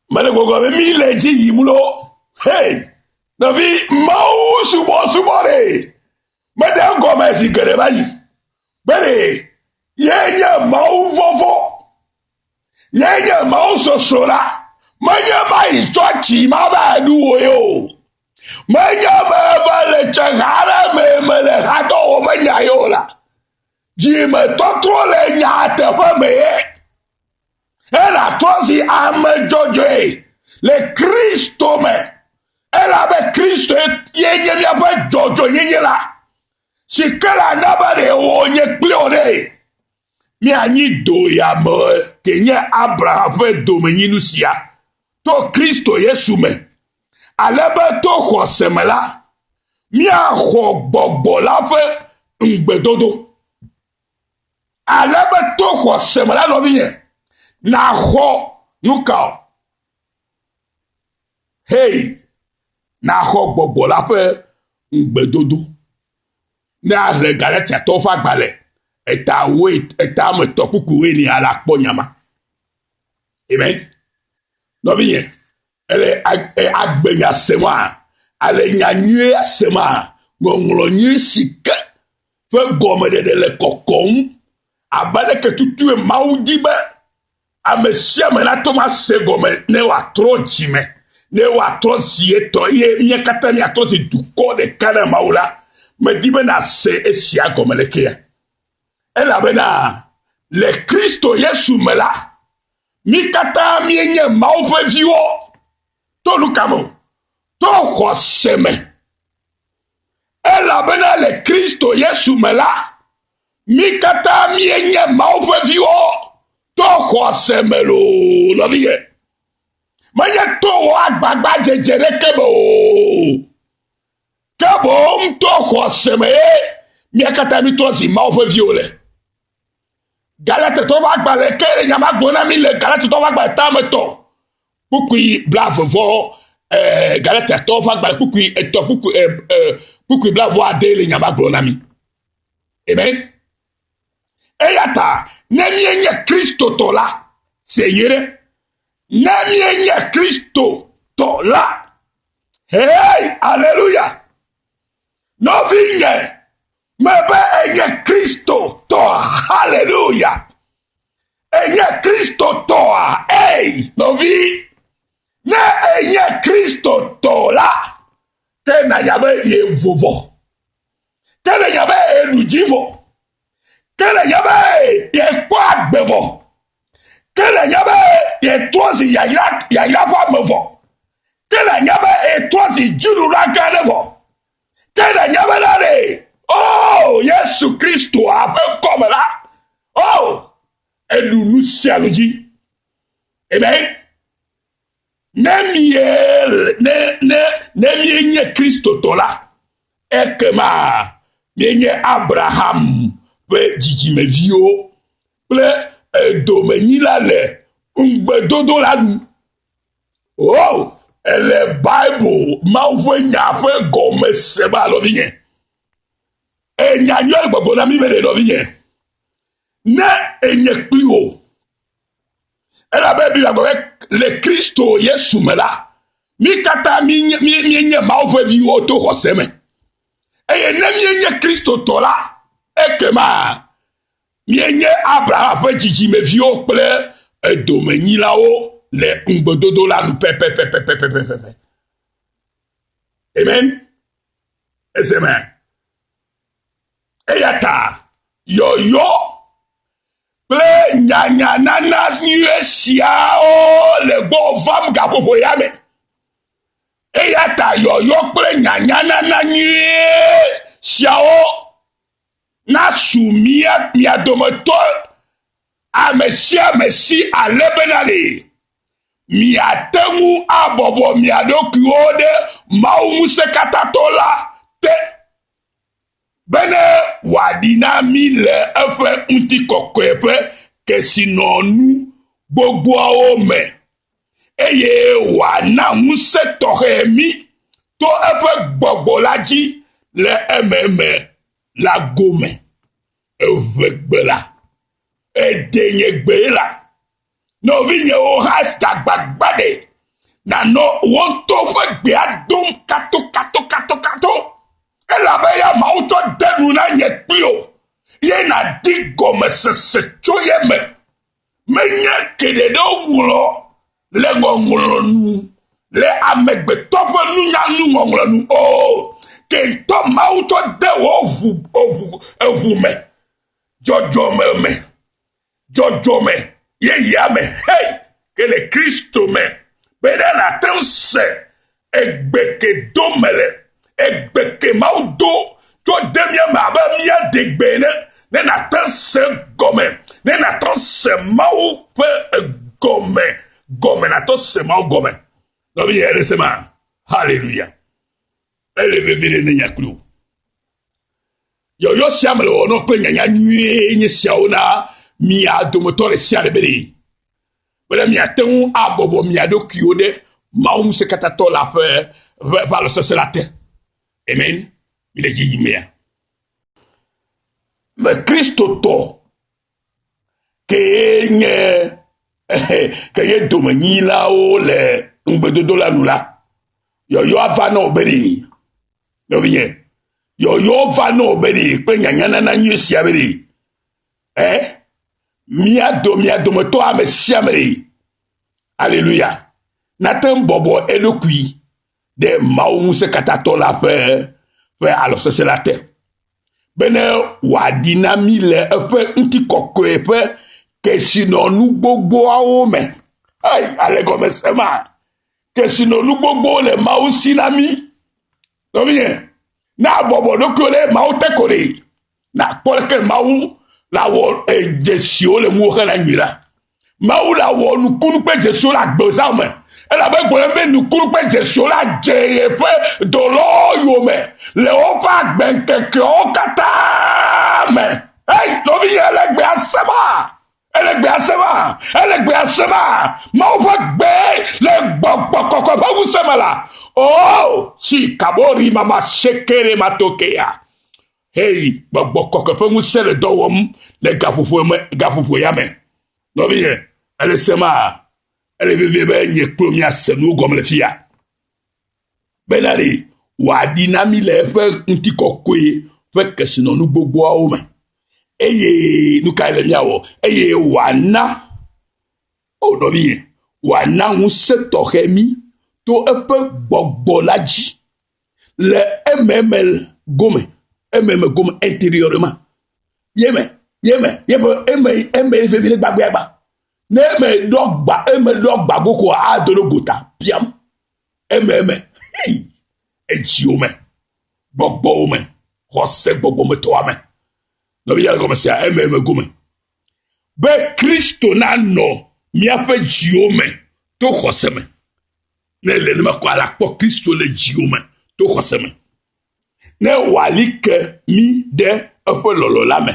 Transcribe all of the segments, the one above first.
Mele gogo be mi leji yimulo. Hey. Navi mau subo re. Mede ngome si kere bayi. Bere yenye mau vovo. Yenye mau sosola. Manye mai chochi ma ba duwo yo. Manye ma ba le changara me le hato o manya yo la. Jime totro le nyate fa me. Elle a troisi ame jojoe. Le Christo me. Elle avait Christo yenye mi apa jojo yenye la. Si kala naba de onye klione. Mi anyi do ya me. Kenye Abraham fe do me yinusia. To Christo Yesu me. Alebe to khoseme la. Mi a kho gbogbo la fe ngbedodo. Alebe to khoseme la no vinye. Na kho nuka. Hey. Na kho gbogbo la fe ngbedodo. Na regale tia to fa gbale. Eta wait, eta me to kukuwe ni ala kponyama. Amen. No vinye. Elle agbenya sema. Ale nyanye sema. Ngongolonye sike. Fe gome de le kokon. Abale ke tutu e maudi be. Amesia me na toma se gome. Ne wa tro jime. Ne wa tro zieto. Ye mye kata ni atro zi duko de kane maula. Me dibe na se esia gome le kia. Elle abena. Le Christo Yesu me la. Mi kata mi enye mauve viwo. To lukamo. To khoseme. Elle abena le Christo Yesu me la. Mi kata mi enye mauve viwo. To khoseme lo. No vie. Manye to agbagba jejere kebo. Kebo to khoseme. Mi kata mi to zi mauve viwo le. Galate to va gba le kere nyama gbona mi le galate to va gba tame to. Pukui blavovo galate to va gba pukui eto pukui blavo ade le nyama gbona mi. Amen. Eyata nemi enye Kristo to la. Seigneur. Nemi enye Kristo to la. Hey, hallelujah. No vinye. Mebe enye Kristo to, hallelujah. Enye Kristo to, hey, no vi. Ne enye Kristo to la. Tena yabe ye vovo. Tena yabe elujivo. Tena yabe ye kwa bevo. Tena yabe ye tozi ya famevo. Tena yabe ye tozi juru la kanevo. Tena yabe nare. Oh, Yesu Christo a fait comme là. Oh, et nous saluons. Amen. Nemiye Christo tola. Et que ma, miye Abraham, pe jiji me vio, ple domeni la le, dodo la nou. Oh, le Bible, ma ouwe nya fe gome seba lo vinye. E nyanyol gbogbo na mi vede do vinye. Ne enye klio. E la bebi la gbogbo le Kristo Yesu me la. Mi kata mi enye ma ouve vi oto khoseme. E ye ne mi enye Kristo to la. E kema. Mi enye Abraham fe jiji me vi o ple. E domeni la o. Le ngbododo la nou pe. Amen. E semen. Eyata, yo, ple nyanya nanas nye siao le bo vam gapopo yame. Eyata, yo, ple nyanya nanas nye siao na sumia miadomotol a mesi a lebenale. Miatemu abobo miadokiode maumu sekatatola te. Bene wadina mi le efe unti kokwefe ke sinonu gbogbo ome. Eye wana muse tohe mi to efe gbogbo laji le ememe la gome. Efe gbela. E denye gbela. No vinye o hashtag bagbade. nano wonto fe gbe adom kato elabe ya mauto denu na nye kpio ye na di gome sese tso ye me menye kede de wulo le ngonglo nu le amegbeto fe nunya nu ngonglo nu o kento mauto de ovu me jojo me ye ya me hey que le Christo me beda na tense egbeke domele egbeke maudo to demia ma ba mia degbene ne na tense gome ne na tense mau pe gome na tense mau gome no bi yere sema hallelujah ele vivire ne nyaklu yo siamele ono pe nyanya nyi nyi siauna mi adomotore siale beri bele mi atenu abobo mi adokio de maum se katato la fe va lo se la te amen il est dit mais Christo to que ye domani la o le ngbedodo la nula yo avana obedi no bien yo vana obedi pe nyanya na nyu sia bedi mia to amesiamri alléluia natem bobo elokui de maum se katato la fe alors c'est la terre bene wa dinami le fe nti kokoe fe ke sino nu gbogbo awo me ay ale gome sema ke sino nu gbogbo le mau sinami no bien na bobo do kole mau te kore na polke mau la wo jesio le mu kana nyira mau la wo nu kunu pe jesio la gboza me ela be gbo be nu kunu pe jesio la je fe dolo yo me le o fa gbenke ke o kata me hey no bi elegbe asema mau fa gbe le gbogbo koko fa wu sema la oh si kabori mama shekere matokea hey gbogbo koko fa wu sele dowom le gafufu ya me no bi ele sema ele vive be nye kromia senu gom le fia benari wa dinami le fe nti kokoe fe kesino nu gbogbo awo me eye nu ka le miawo eye wana o no bi wana un se tohemi to epe gbogbo laji le gome intérieurement yeme vivre gbagbe agba ne me dogba goko a dolo gota piam ejiome gbogbo me hose gbogbo me to ame no bi yale comme ça gome be Christo na no mi afa jiome to hose me ne le ma kwa la po Christo le jiome to hose me ne walike mi de efo lolo lame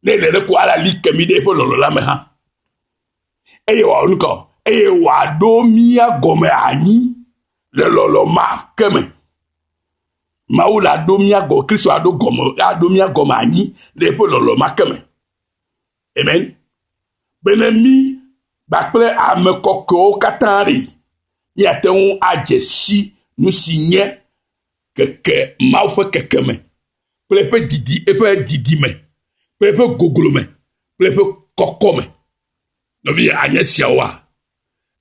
ne le kwa la like mi de efo lolo lame ha eye wa onuko eye wa do mi agome anyi le lolo ma keme maula do mi ago Kristo ado mi agome anyi le efo lolo ma keme amen benemi bakle amekoko katari mi aten ajesi nu sinye keke ma fe keke me prefe didi me prefe gogolo me prefe koko me no vi anya siawa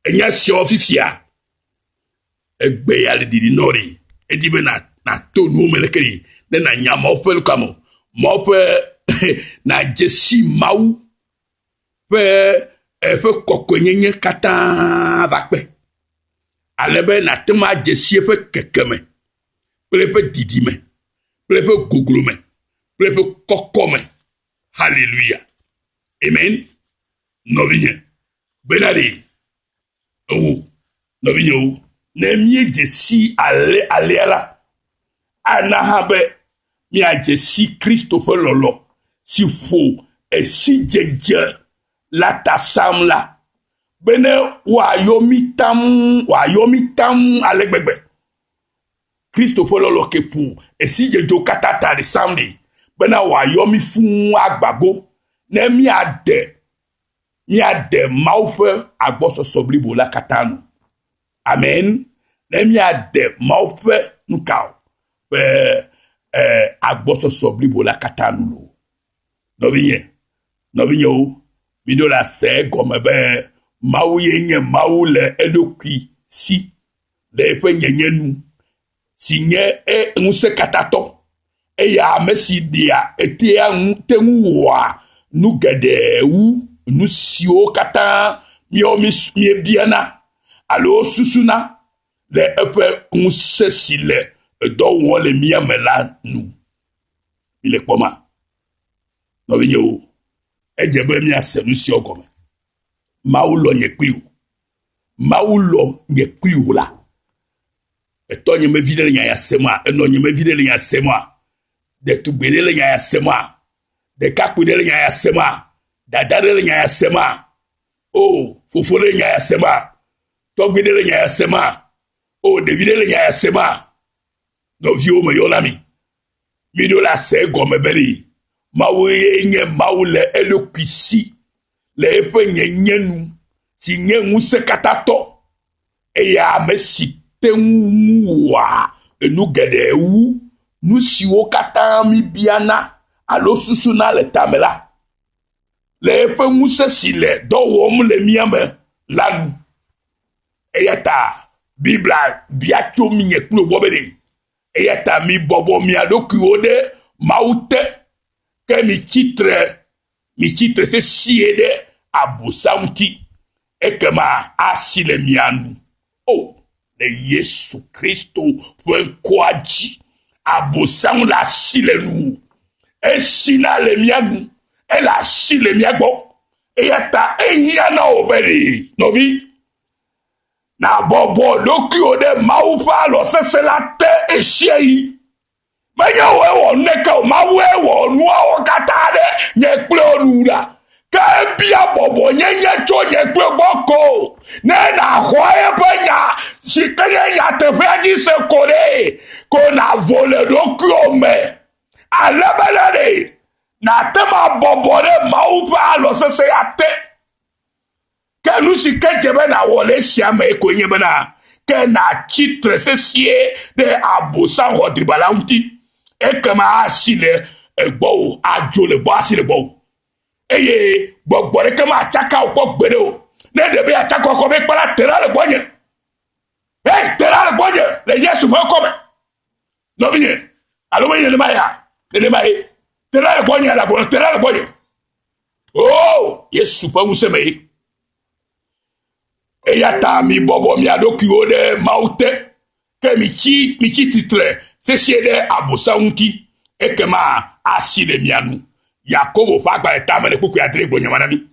enya siawa fifia egbe ya le didi nori edibe na to nu melekeri de na nya mo fe kamo mo fe na jesi mau fe koko nyenye kata vakpe alebe na tema jesi fe keke me prefe didi me prefe gogolo me prefe koko me hallelujah amen novinye benari novinye ne mie jesi ale ala anahabe mi a jesi Christophe lolo si fo e si jeje la tasamla bene wa yomi tam alegbegbe Christophe lolo ke fu e si jejo katata de samedi bena wa yomi fun agbagbo ne mi ade maufe agboso soblibo la katanu Amen. Nemia de maufe nukao. Agboso sobli bola katanulo. Novinye ou. Mido la se gome mau yenye mau le edokwi si. Le efe nye nu. Si nye nguse katato. Ya mesi dia ete ya tengu wa nu gede ou nu sio kata mie biana alo susuna le efe nguse sile do won le mia mela nu ile koma no bi yo ejebe mi asenu si ogome maulo nye kliu la eto nye me vide nya ya sema eno nye me vide nya sema de tugbele le nya ya sema de kakude le nya ya sema dadare le nya ya sema o fofore nya ya sema togbede le nya ya sema o devide le nya ya sema no vio me yolami mi do la se gome beli mawu ye mawu le elokwisi le efe nyenu si nyenwu se katato e ya mesi tenwu wa enu gede wu nu siwo kata mi biana alo susuna le tamela le efe nwuse si le do wom le miame lanu eyata bibla biacho mi nye klo bobede eyata mi bobo mi adoku ode maute ke mi chitre se siede abusamti ekema asile mianu oh le Yesu Kristo fue kwaji abosang la sile nu e sina le mianu e la sile miagbo e yata e hiana obeli novi na bobo doki ode maufa lo sese la te e shei menya wewo neka mawe wo nu o katade nye kple onula ka bia bobo nyenye cho nye kple boko ne na hoye penya shikanye ya te feji se kore ko na vole doki ome alebelele na tema bobo de maufa lo sese ya te ke nu shike be na wole siame ko nyebe na ke na chitre se sie de abusa hodribala unti e kama asile egbo ajo le bo asile bo eye gbogbo re kama achaka opo gbere o ne de be achaka ko be para tera le boye tera le boye le Yesu fo ko me no bien alo me le maya tera le boye la bo tera le boye oh Yesu fo mu se me eyata mi bobo mi adoki ode maute ke mi chi titre se siede abusa unki ekema asile mianu Yakobo fagba etama le kuku ya drebo nyamanami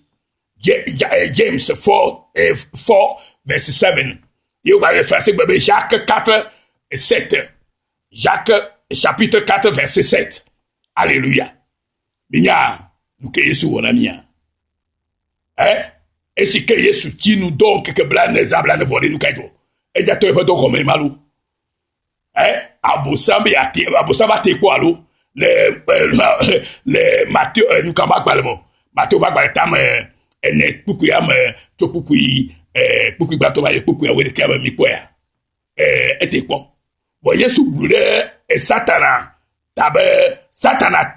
James 4 verse 7 yo ba français bébé Jacques 4 et 7 Jacques chapitre 4 verset 7 alléluia minya nuke Yesu wona mia et si que Yesu qui nous donne que blane zabla ne vole nous kaito et ja to do comme malu abosambi ati abosamba te ko alo le Matthieu nous kama balmo Matthieu va tam ene puku ya to puku puku ba to ba puku ya we ke ba mi ko ya ete ko bo Yesu blude e satana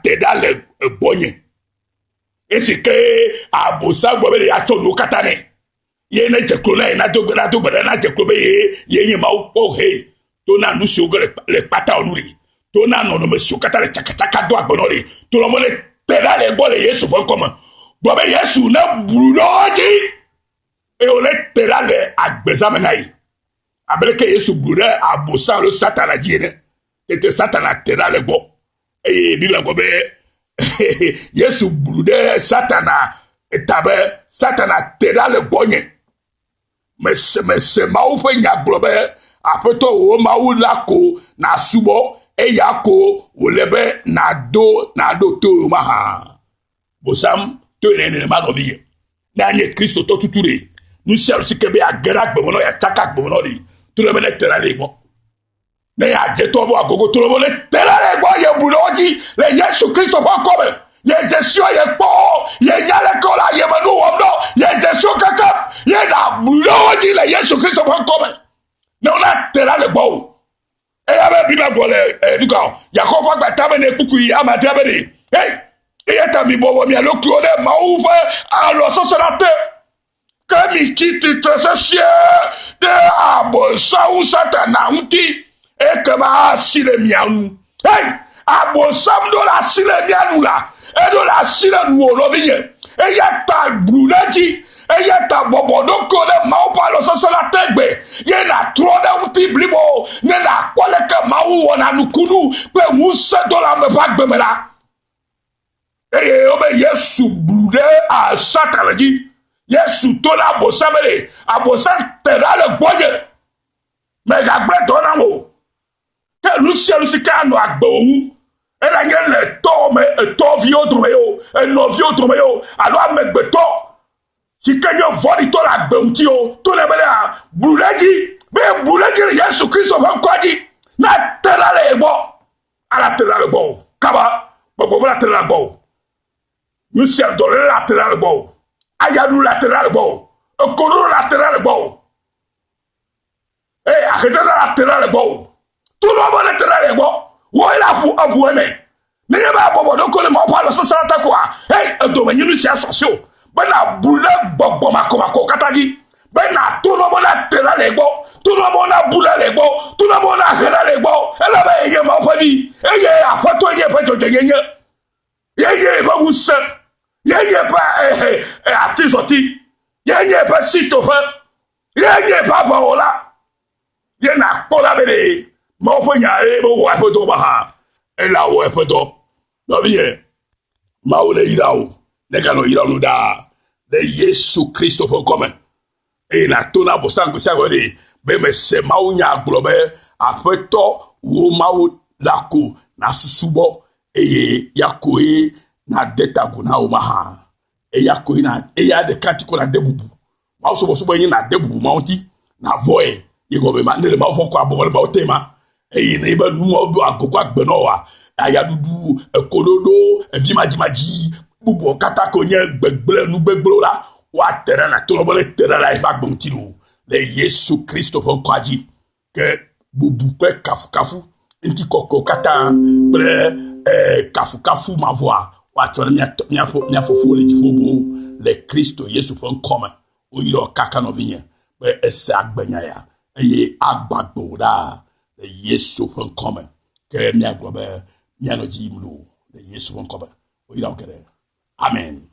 te dale bonye et c'est que abosa gobe ya to no katane ye na je klona na to na je klobe ye ma o he to na nu so le pata onuri to na no me so kata le chaka do agbonore to lo mo le tera le bo le Yesu fo komo gobe Yesu na bruloji e o le tera le agbeza menai abeleke Yesu brude abosa lo satana jine tete satana tera le bo e bibla gobe Yesu blude satana etabe satana tera le bonye mais mau fe nya globe apeto o mau lako na subo e yako o lebe na do to maha bosam to ene ma no vie na nye Kristo to tuture nous cherche ke be agera gbomo ya chaka gbomo di to le mele tera le bo na ya je to bo agogo to le mele tera le bo ye buloji le Yesu Kristo fa come ye Jesu ye po ye nyale kola ye manu womno ye Jesu kakap ye na buloji le Yesu Kristo fa come ne on a te la le bo e ya be bi bo le duka Yakob gba ta be ne kuku yi amati abede hey e ya ta mi bo mi aloki o de ma u fa alo so so la te que mi chiti te se sie de abo sa u satana unti e que va si le mianu hey abo sam do la si le mianu la e do la si le nu o lo vie e ya ta bruleji e ya ta bobo do ko de ma o pa lo so so la tegbe ye na tro de unti blibo ne na kwale ke ma u wona nukunu pe mu se do la me fa gbe me la e obe Yesu brude a satana ji Yesu to la bosamere abosan tera le gboje me ga gbre to na wo ke lu si ka no agbo owu e la nye le to me to vi odro me yo e no vi odro me yo alo amegbe to si ke yo vodi to la gbe unti o to le bele a buleji be buleji Yesu Kristo fa kwaji na tera le gbo ala tera le gbo kaba gbogbo la tera le gbo nous sommes dans le latéral bon. Ayadou latéral bon. Okoro latéral bon. Eh, arrêtez la latéral bon. Tout le monde latéral bon. Où est la fou à vous aimer? N'ayez pas bon, donc on ne m'a pas le sens à quoi. Hey, un domaine, nous sommes associés. Ben la boule bon, ma katagi. Ben la tout le monde latéral bon. Tout le monde a boule les bon. Tout le monde a réla les bon. Elle a bien ma famille. Et il y a photo, il y a pas de gagner. Il y a pas vous seul. Yeye pas atisoti, yeye pas chauffeur, yeye pas vola, yeye na kola bele, mo fo nyare bo wa foto ba ha, e la wo foto, no bien, ma o le irao, le kano irao no da, de Yesu Kristo fo come, e na tona bo sangu sa wori, be me se ma o nya globe, a foto wo ma o lako na susubo, e yakoe na deta guna o maha e ya ko ina e ya de kanti ko na debubu ma so so yin na debubu ma onti na voe ye go be ma ne ma fo ko abo ma o tema e ne ba nu o agogo agbe no wa aya dudu e kolodo e vi maji bubu kata ko nye gbegble nu gbegblo la wa tere na to lo le tere la e fa gbonti lu le Yesu Kristo fo kwaji ke bubu pe kafu nti koko kata bre kafu ma voix watore mia fofo le jifobo le Kristo Yesu fon come o yiro kaka no vinye be ese agbanya ya eye agbagbo da le Yesu fon come ke mia globe mia no jimlu le Yesu fon come o yiro kere amen.